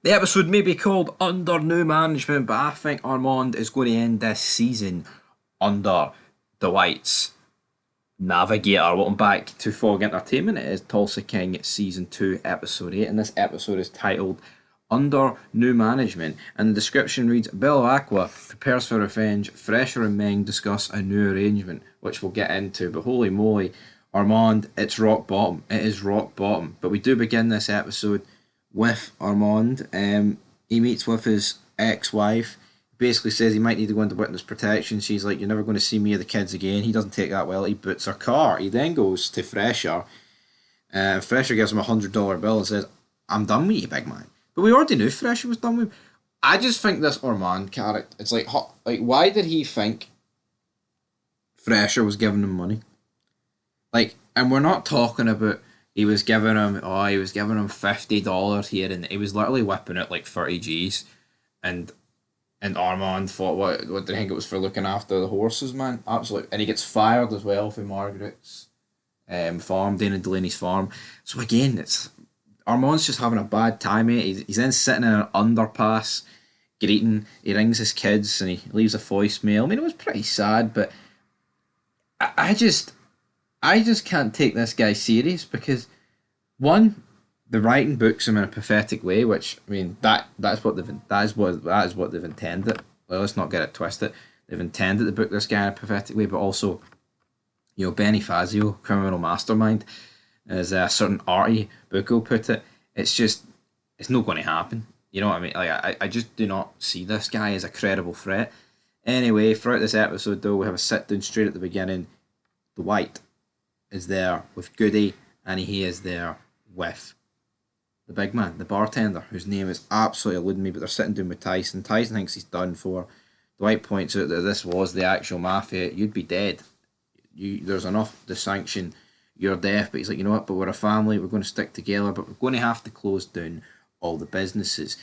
The episode may be called Under New Management, but I think Armand is going to end this season under Dwight's navigator. Welcome back to Fog Entertainment. It is Tulsa King Season 2, Episode 8, and this episode is titled Under New Management. And the description reads Bill Aqua prepares for revenge. Fresher and Meng discuss a new arrangement, which we'll get into. But holy moly, Armand, it's rock bottom. It is rock bottom. But we do begin this episode with Armand. He meets with his ex-wife. Basically says he might need to go into witness protection. She's like, "You're never going to see me or the kids again." He doesn't take that well. He boots her car. He then goes to Fresher. Fresher gives him $100 bill and says, "I'm done with you, big man." But we already knew Fresher was done with him. I just think this Armand character, it's like why did he think Fresher was giving him money? Like, and we're not talking about he was giving him $50 here, and he was literally whipping it like 30 G's, and Armand thought, what did he think it was for looking after the horses, man? Absolutely. And he gets fired as well for Margaret's farm, Dana Delaney's farm. So again, it's Armand's just having a bad time, mate. He's then sitting in an underpass, greeting. He rings his kids and he leaves a voicemail. I mean, it was pretty sad, but I just can't take this guy serious because one, the writing books him in a pathetic way, which I mean that is what they've intended. Well, let's not get it twisted. They've intended to book this guy in a pathetic way, but also, Benny Fazio, criminal mastermind, as a certain Artie Bucco put it. It's not going to happen. You know what I mean? Like I just do not see this guy as a credible threat. Anyway, throughout this episode, though, we have a sit down straight at the beginning. Dwight is there with Goody, and he is there with the big man, the bartender, whose name is absolutely eluding me, but they're sitting down with Tyson. Tyson thinks he's done for. Dwight points out that this was the actual mafia. You'd be dead. There's enough to sanction your death. But he's like, you know what? But we're a family. We're going to stick together. But we're going to have to close down all the businesses.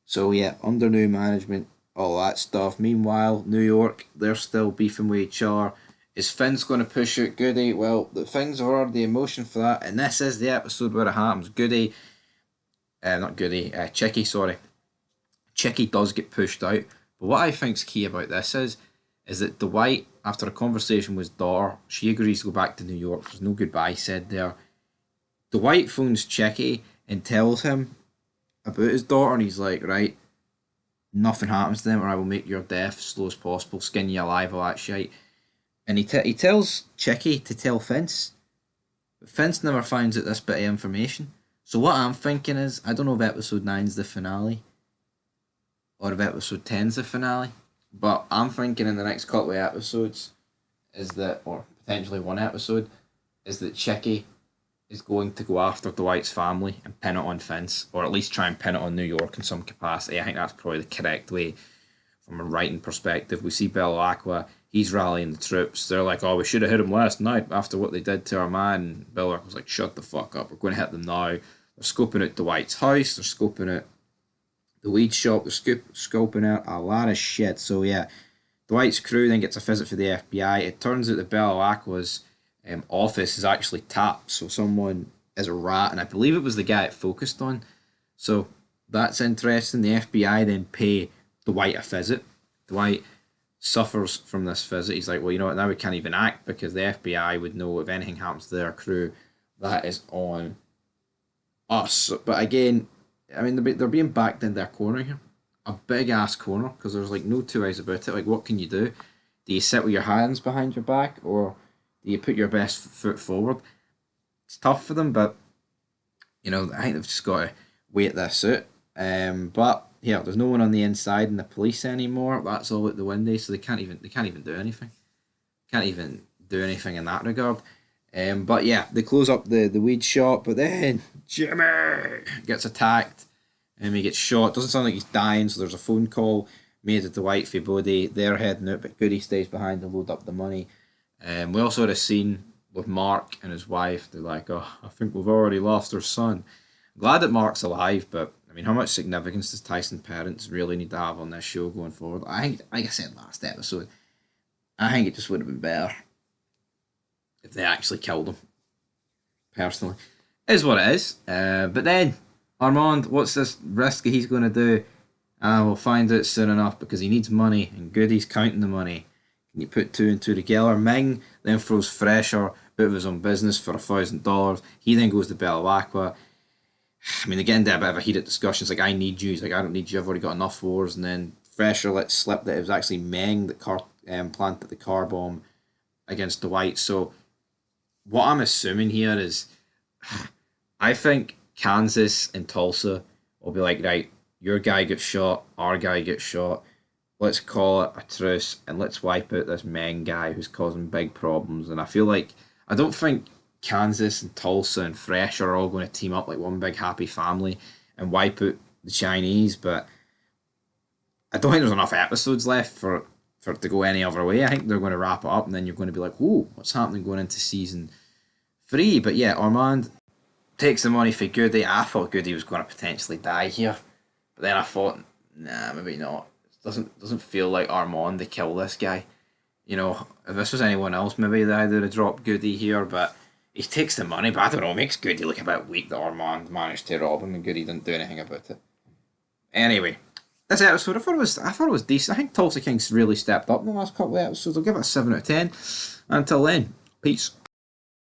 So yeah, under new management, all that stuff. Meanwhile, New York, they're still beefing with each other. Is Finn's going to push out Goody? Well, the things have already emotion for that, and this is the episode where it happens. Chicky, sorry. Chicky does get pushed out, but what I think's key about this is that Dwight, after a conversation with his daughter, she agrees to go back to New York. There's no goodbye said there. Dwight phones Chicky and tells him about his daughter, and he's like, right, nothing happens to them, or I will make your death as slow as possible, skin you alive, all that shit. And he tells Chicky to tell Vince, but Vince never finds out this bit of information. So what I'm thinking is, I don't know if episode 9's the finale, or if episode 10's the finale, but I'm thinking in the next couple of episodes or potentially one episode, is that Chicky is going to go after Dwight's family and pin it on Vince, or at least try and pin it on New York in some capacity. I think that's probably the correct way from a writing perspective. We see Bill Aqua, he's rallying the troops. They're like, oh, we should have hit him last night after what they did to our man. And Bill Aqua's like, shut the fuck up, we're going to hit them now. They're scoping out Dwight's house, they're scoping out the weed shop, they're scoping out a lot of shit. So yeah, Dwight's crew then gets a visit for the FBI. It turns out that Bill Aqua's office is actually tapped, so someone is a rat, and I believe it was the guy it focused on. So that's interesting. The FBI then pay Dwight a visit. Dwight suffers from this visit. He's like, well, you know what, now we can't even act because the FBI would know if anything happens to their crew, that is on us. But again, I mean, they're being backed in their corner here. A big ass corner, because there's like no two ways about it. Like, what can you do? Do you sit with your hands behind your back, or do you put your best foot forward? It's tough for them, but I think they've just got to wait this out. But yeah, there's no one on the inside in the police anymore. That's all out the window, so they can't even do anything. Can't even do anything in that regard. But yeah, they close up the weed shop, but then Jimmy gets attacked and he gets shot. Doesn't sound like he's dying, so there's a phone call made to Dwight for Bodie. They're heading out, but Goody stays behind to load up the money. We also had a scene with Mark and his wife. They're like, oh, I think we've already lost our son. Glad that Mark's alive, but I mean, how much significance does Tyson's parents really need to have on this show going forward? I think, like I said last episode, I think it just would have been better if they actually killed him. Personally, is what it is. But then Armand, what's this risk he's going to do? We'll find out soon enough because he needs money, and Goody's counting the money. Can you put two and two together? Ming then throws Fresher out of his own business for $1,000. He then goes to Belawakwa. I mean, they get into a bit of a heated discussion. It's like, I need you. He's like, I don't need you. I've already got enough wars. And then Fresher lets slip that it was actually Meng that planted the car bomb against Dwight. So what I'm assuming here is, I think Kansas and Tulsa will be like, right, your guy gets shot, our guy gets shot. Let's call it a truce and let's wipe out this Meng guy who's causing big problems. And I feel like, I don't think Kansas and Tulsa and Fresh are all going to team up like one big happy family and wipe out the Chinese, but I don't think there's enough episodes left for it to go any other way. I think they're going to wrap it up and then you're going to be like, whoa, what's happening going into season three? But yeah, Armand takes the money for Goody. I thought Goody was going to potentially die here, but then I thought, nah, maybe not. It doesn't feel like Armand to kill this guy. You know, if this was anyone else, maybe they would have dropped Goody here, but he takes the money. But I don't know, it makes Goody look a bit weak that Armand managed to rob him and Goody didn't do anything about it. Anyway, this episode, I thought it was decent. I think Tulsa King's really stepped up in the last couple of episodes. I'll give it a 7 out of 10. Until then, peace.